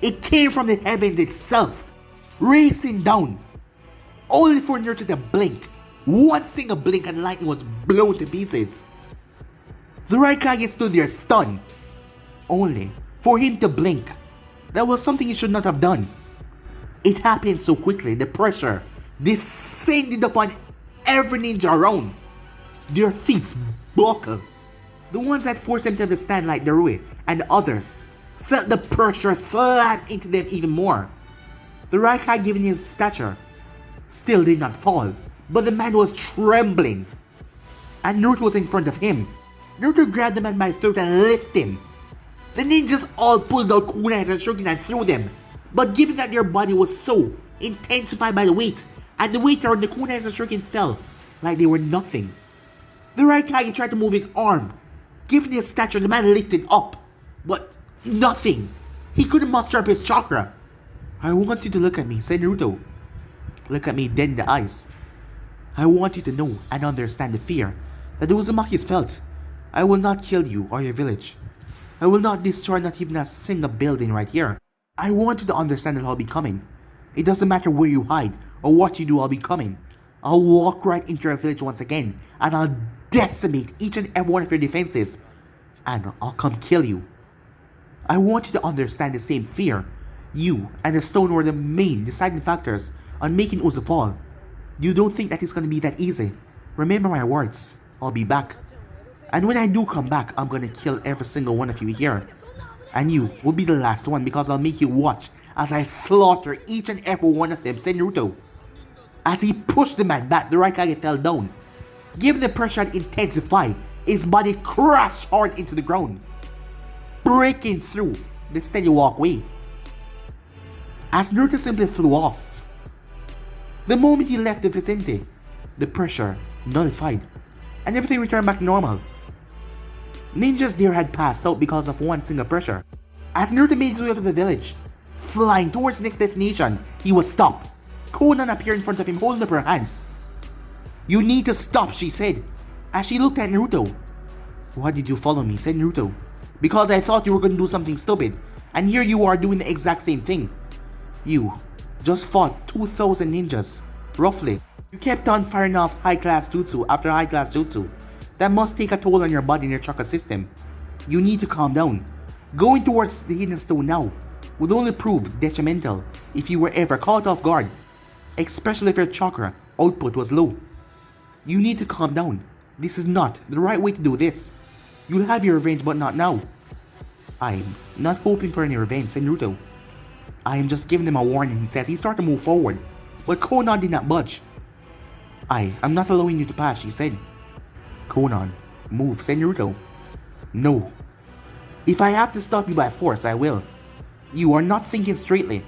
A: It came from the heavens itself, racing down. Only for Naruto to blink. One single blink and lightning was blown to pieces. The Raikage stood there stunned. Only for him to blink. That was something he should not have done. It happened so quickly, the pressure descended upon every ninja around. Their feet buckled. The ones that forced themselves to stand like Naruto and others felt the pressure slam into them even more. The Raikage, given his stature, still did not fall, but the man was trembling. And Naruto was in front of him. Naruto grabbed the man by his throat and lifted him. The ninjas all pulled out kunais and shuriken and threw them, but given that their body was so intensified by the weight, and the weight around the kunais and shuriken fell like they were nothing. The Raikage tried to move his arm. Given his stature, the man lifted up, but nothing. He couldn't muster up his chakra. "I want you to look at me," said Naruto. "Look at me dead in the eyes. I want you to know and understand the fear that the Uzumakis felt. I will not kill you or your village. I will not destroy not even a single building right here. I want you to understand that I'll be coming. It doesn't matter where you hide or what you do, I'll be coming. I'll walk right into your village once again and I'll decimate each and every one of your defenses. And I'll come kill you. I want you to understand the same fear. You and the stone were the main deciding factors on making Uzu fall. You don't think that it's gonna be that easy. Remember my words. I'll be back. And when I do come back, I'm gonna kill every single one of you here. And you will be the last one because I'll make you watch as I slaughter each and every one of them, said Naruto. As he pushed the man back, the Raikage fell down. Given the pressure had intensified, his body crashed hard into the ground, breaking through the steady walkway. As Naruto simply flew off. The moment he left the vicinity, the pressure nullified, and everything returned back to normal. Ninjas there had passed out because of one single pressure. As Naruto made his way out of the village, flying towards the next destination, he was stopped. Konan appeared in front of him holding up her hands. "You need to stop," she said, as she looked at Naruto. "Why did you follow me?" said Naruto. "Because I thought you were going to do something stupid, and here you are doing the exact same thing. You just fought 2,000 ninjas, roughly. You kept on firing off high-class jutsu after high-class jutsu. That must take a toll on your body and your chakra system. You need to calm down. Going towards the hidden stone now would only prove detrimental if you were ever caught off guard, especially if your chakra output was low. You need to calm down. This is not the right way to do this. You'll have your revenge, but not now." "I'm not hoping for any revenge," said Naruto. "I am just giving them a warning," he says. He started to move forward, but Konan did not budge. "I am not allowing you to pass," she said. "Konan, move," said Naruto. "No. If I have to stop you by force, I will. You are not thinking straightly.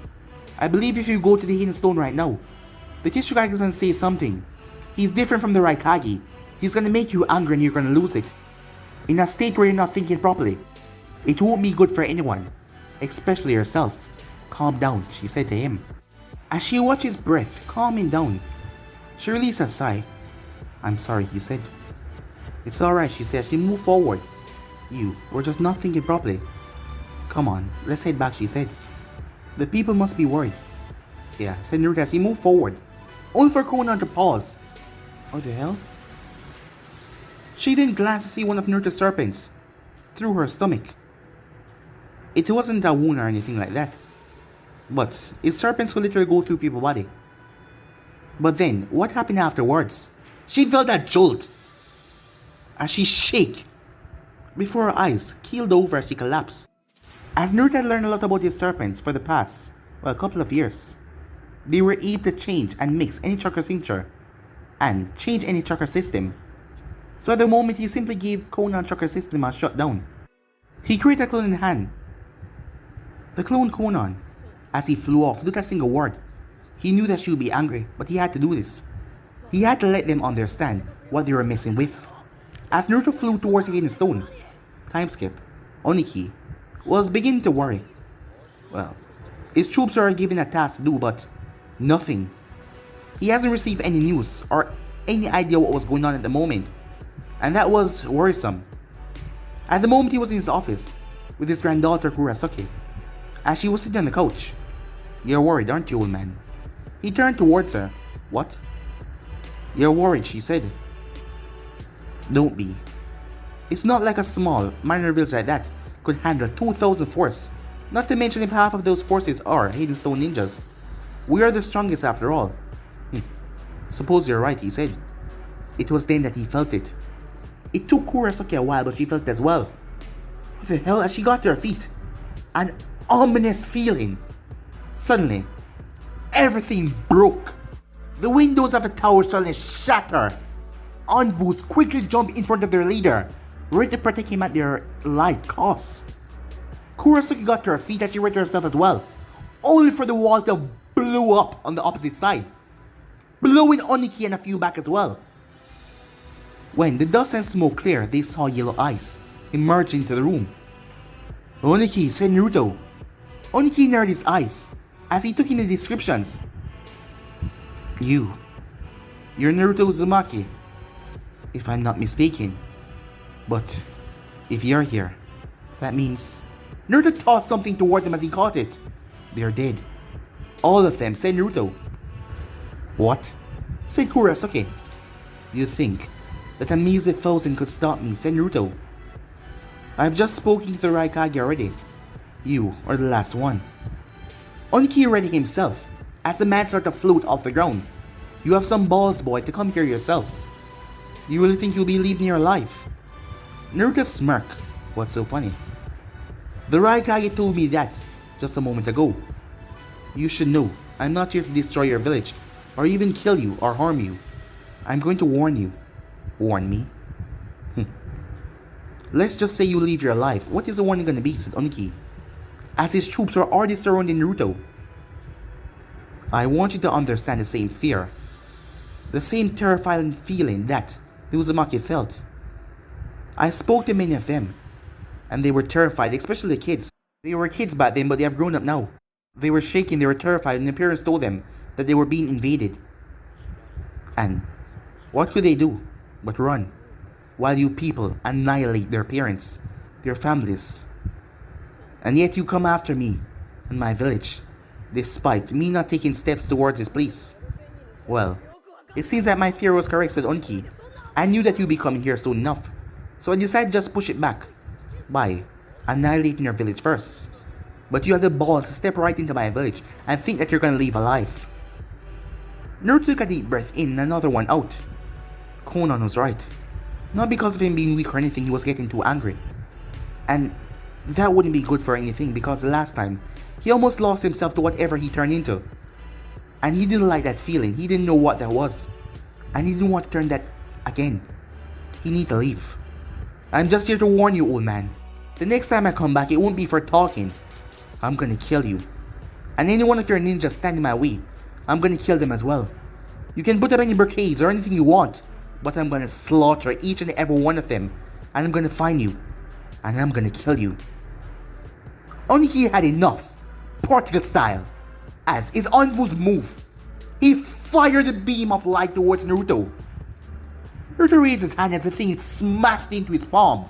A: I believe if you go to the hidden stone right now, the Tishikage is gonna say something. He's different from the Raikage. He's gonna make you angry and you're gonna lose it. In a state where you're not thinking properly. It won't be good for anyone, especially yourself. Calm down," she said to him. As she watched his breath calming down, she released a sigh. "I'm sorry," he said. "It's alright," she said. She moved forward. "You were just not thinking properly. Come on, let's head back," she said. "The people must be worried." "Yeah," said Naruto as he moved forward, only for Konan to pause. What the hell? She didn't glance to see one of Naruto's serpents through her stomach. It wasn't a wound or anything like that, but his serpents could literally go through people's body. But then, what happened afterwards? She felt a jolt as she shook before her eyes keeled over as she collapsed. As Naruto had learned a lot about his serpents for the past, couple of years, they were able to change and mix any chakra signature and change any chakra system. So at the moment, he simply gave Konan's chakra system a shutdown. He created a clone in hand. The clone Konan, as he flew off without a single word. He knew that she would be angry, but he had to do this. He had to let them understand what they were messing with. As Naruto flew towards the hidden stone, time skip, Oniki was beginning to worry. His troops are given a task to do, but nothing. He hasn't received any news or any idea what was going on at the moment, and that was worrisome. At the moment, he was in his office with his granddaughter Kurasuke, as she was sitting on the couch. "You're worried, aren't you, old man?" He turned towards her. "What?" "You're worried," she said. "Don't be. It's not like a small, minor village like that could handle 2,000 force, not to mention if half of those forces are hidden stone ninjas. We are the strongest after all." "Suppose you're right," he said. It was then that he felt it. It took Kurasuke a while, but she felt it as well. What the hell? As she got to her feet, an ominous feeling. Suddenly, everything broke. The windows of the tower suddenly shatter. Envoys quickly jump in front of their leader, ready to protect him at their life costs. Kurasuke got to her feet as she read herself as well, only for the wall to blow up on the opposite side, blowing Oniki and a few back as well. When the dust and smoke cleared, they saw yellow eyes emerge into the room. "Oniki," said Naruto. Oniki narrowed his eyes as he took in the descriptions. You You're Naruto Uzumaki, if I'm not mistaken. But if you're here, that means Naruto tossed something towards him as he caught it. They're dead. All of them, said Naruto. What? Said Kurasuke. You think that a measly 1,000 could stop me, said Naruto. I've just spoken to the Raikage already. You are the last one. Oniki ready himself as the man started to float off the ground. You have some balls, boy, to come here yourself. You really think you'll be leaving here alive? Naruto smirked. What's so funny? The Raikage told me that just a moment ago. You should know, I'm not here to destroy your village, or even kill you or harm you. I'm going to warn you. Warn me? Let's just say you leave here alive. What is the warning gonna be, said Oniki, as his troops were already surrounding Naruto. I want you to understand the same fear. The same terrifying feeling that the Uzumaki felt. I spoke to many of them, and they were terrified, especially the kids. They were kids back then, but they have grown up now. They were shaking, they were terrified, and their parents told them that they were being invaded. And what could they do but run, while you people annihilate their parents, their families? And yet you come after me and my village, despite me not taking steps towards this place. Well, it seems that my fear was correct, said Onki. I knew that you'd be coming here soon enough, so I decided to just push it back by annihilating your village first. But you have the balls to step right into my village and think that you're gonna leave alive. Naruto took a deep breath in and another one out. Konan was right. Not because of him being weak or anything, he was getting too angry. And that wouldn't be good for anything, because the last time, he almost lost himself to whatever he turned into. And he didn't like that feeling, he didn't know what that was. And he didn't want to turn that again. He needed to leave. I'm just here to warn you, old man. The next time I come back, it won't be for talking. I'm gonna kill you. And any one of your ninjas standing in my way, I'm gonna kill them as well. You can put up any barricades or anything you want, but I'm gonna slaughter each and every one of them, and I'm gonna find you, and I'm gonna kill you. Oniki had enough, particle style. As his envoys moved, he fired a beam of light towards Naruto. Naruto raised his hand as the thing smashed into his palm.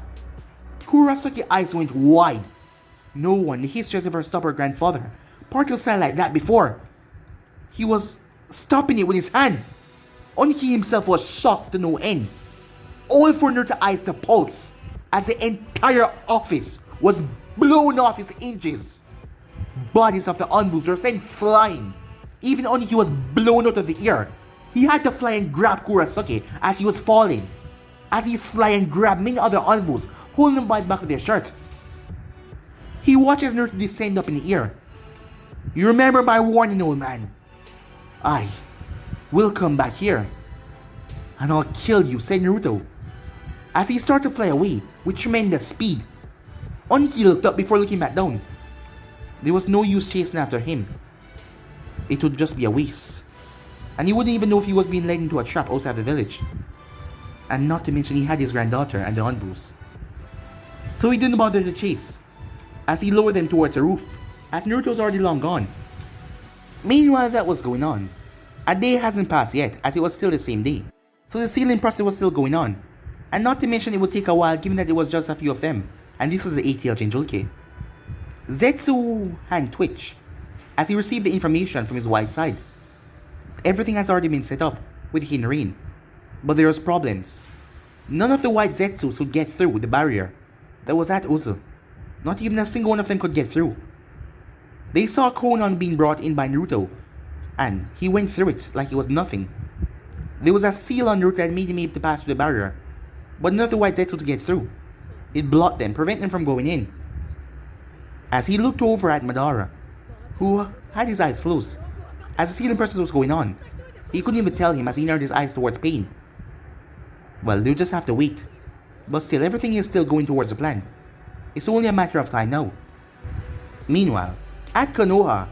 A: Kurasuke's eyes went wide. No one in the history has ever stopped her grandfather particle style like that before. He was stopping it with his hand. Oniki himself was shocked to no end. All for Naruto's eyes to pulse as the entire office was blown off its hinges. Bodies of the envoys were sent flying. Even Oniki was blown out of the air. He had to fly and grab Kurasuke as he was falling. As he fly and grab many other envoys, holding them by the back of their shirt. He watches Naruto descend up in the air. You remember my warning, old man. I will come back here, and I'll kill you, said Naruto. As he started to fly away with tremendous speed, Oniki looked up before looking back down. There was no use chasing after him. It would just be a waste. And he wouldn't even know if he was being led into a trap outside the village. And not to mention he had his granddaughter and the envoys. So he didn't bother to chase, as he lowered them towards the roof, as Naruto was already long gone. Meanwhile that was going on, a day hasn't passed yet, as it was still the same day. So the sealing process was still going on. And not to mention it would take a while given that it was just a few of them, and this was the ATL Jinjulke. Zetsu's hand twitched as he received the information from his white side. Everything has already been set up with Hinrin, but there was problems. None of the white Zetsus could get through the barrier that was at Uzu. Not even a single one of them could get through. They saw Konan being brought in by Naruto, and he went through it like it was nothing. There was a seal on Naruto that made him able to pass through the barrier, but none of the white Zetsu to get through. It blocked them, preventing them from going in. As he looked over at Madara, who had his eyes closed, as the sealing process was going on, he couldn't even tell him as he narrowed his eyes towards pain. Well, they'll just have to wait. But still, everything is still going towards the plan. It's only a matter of time now. Meanwhile, at Konoha,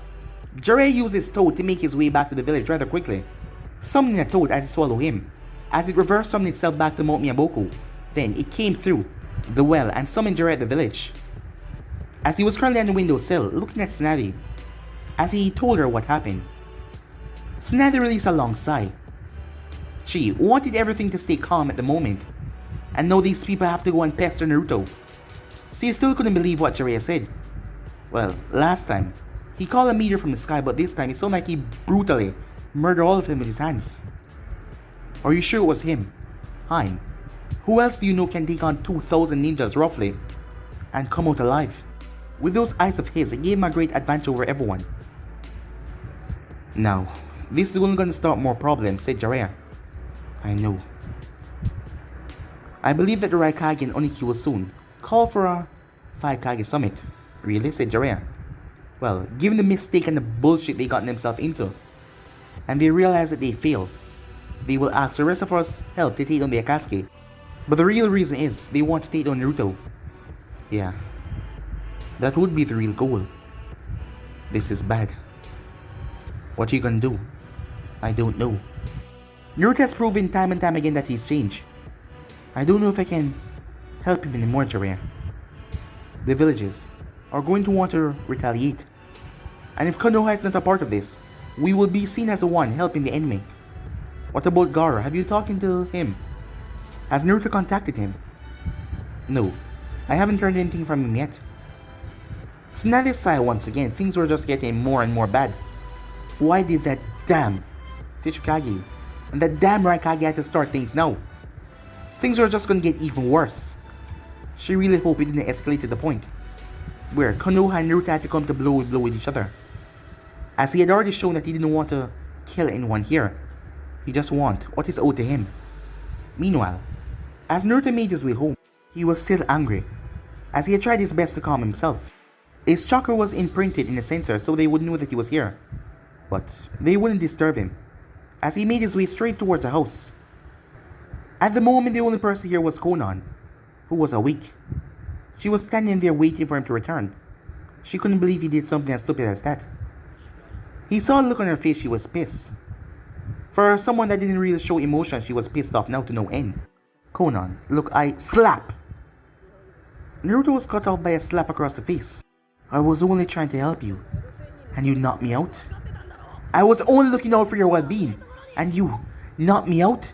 A: Jiraiya used his toad to make his way back to the village rather quickly, summoning a toad as it swallowed him, as it reversed summoned itself back to Mount Miyamoku. Then it came through the well and summoned Jiraiya at the village. As he was currently on the windowsill, looking at Tsunade, as he told her what happened. Tsunade released a long sigh. She wanted everything to stay calm at the moment, and now these people have to go and pester Naruto. She still couldn't believe what Jiraiya said. Well, last time, he called a meteor from the sky, but this time it sounded like he brutally murdered all of them with his hands. Are you sure it was him? Hein? Who else do you know can take on 2,000 ninjas roughly and come out alive? With those eyes of his, it gave him a great advantage over everyone. Now, this is only gonna start more problems, said Jiraiya. I know. I believe that the Raikage and Oniki will soon call for a 5-Kage summit. Really? Said Jiraiya. Well, given the mistake and the bullshit they got themselves into, and they realize that they failed, they will ask the rest of us help to take down the Akatsuki. But the real reason is they want to take down Naruto. Yeah, that would be the real goal. This is bad. What are you gonna do? I don't know. Naruto has proven time and time again that he's changed. I don't know if I can help him anymore, Jiraiya. The villages are going to want to retaliate. And if Konoha is not a part of this, we will be seen as the one helping the enemy. What about Gaara? Have you talked to him? Has Naruto contacted him? No, I haven't heard anything from him yet. Tsunade sighed once again. Things were just getting more and more bad. Why did that damn Tsuchikage and that damn Raikage have to start things now? Things are just gonna get even worse. She really hoped it didn't escalate to the point where Konoha and Naruto had to come to blow with each other. As he had already shown that he didn't want to kill anyone here. He just want what is owed to him. Meanwhile, as Naruto made his way home, he was still angry, as he had tried his best to calm himself. His chakra was imprinted in the sensor so they would know that he was here, but they wouldn't disturb him, as he made his way straight towards the house. At the moment, the only person here was Konan, who was awake. She was standing there waiting for him to return. She couldn't believe he did something as stupid as that. He saw a look on her face. She was pissed. For someone that didn't really show emotion, she was pissed off now to no end. Konan, look, I slap! Naruto was cut off by a slap across the face. I was only trying to help you, and you knocked me out? I was only looking out for your well-being, and you knocked me out?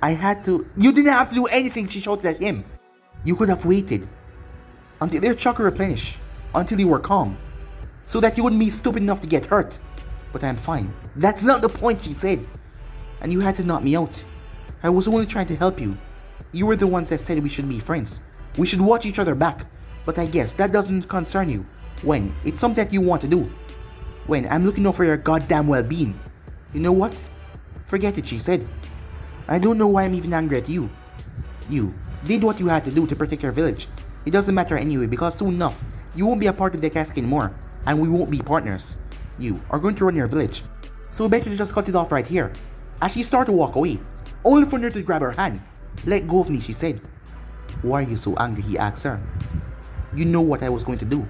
A: I had to... You didn't have to do anything, she shouted at him. You could have waited until their chakra replenished, until you were calm, so that you wouldn't be stupid enough to get hurt. But I'm fine. That's not the point, she said. And you had to knock me out. I was only trying to help you. You were the ones that said we should be friends. We should watch each other back. But I guess that doesn't concern you when it's something that you want to do. When I'm looking out for your goddamn well-being. You know what? Forget it, she said. I don't know why I'm even angry at you. You did what you had to do to protect your village. It doesn't matter anyway because soon enough, you won't be a part of the Akatsuki anymore. And we won't be partners. You are going to run your village. So better to just cut it off right here. As she started to walk away, only for her to grab her hand. Let go of me, she said. Why are you so angry, he asked her. You know what I was going to do.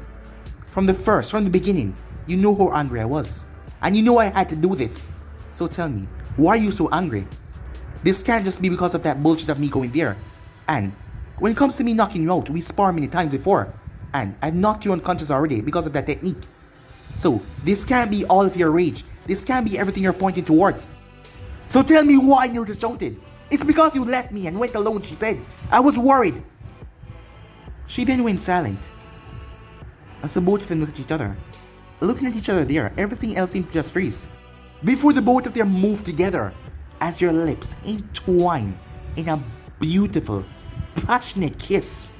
A: From the beginning, you know how angry I was. And you know I had to do this. So tell me, why are you so angry? This can't just be because of that bullshit of me going there. And when it comes to me knocking you out, we sparred many times before. And I've knocked you unconscious already because of that technique. So this can't be all of your rage. This can't be everything you're pointing towards. So tell me why Naruto shouted. It's because you left me and went alone, she said. I was worried. She then went silent. As the both of them looked at each other. Looking at each other there, everything else seemed to just freeze. Before the both of them moved together, as their lips entwined in a beautiful, passionate kiss.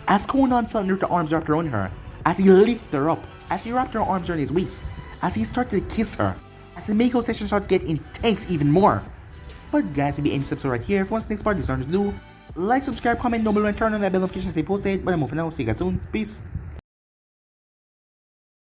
A: As Konan felt Naruto's arms wrapped around her, as he lifted her up, as she wrapped her arms around his waist, as he started to kiss her, as the Mako session started to get intense even more. But guys, if you end this right here, if you want the next part, be sure to do like, subscribe, comment down below, and turn on that bell notification to stay posted. But I'm moving now. See you guys soon. Peace.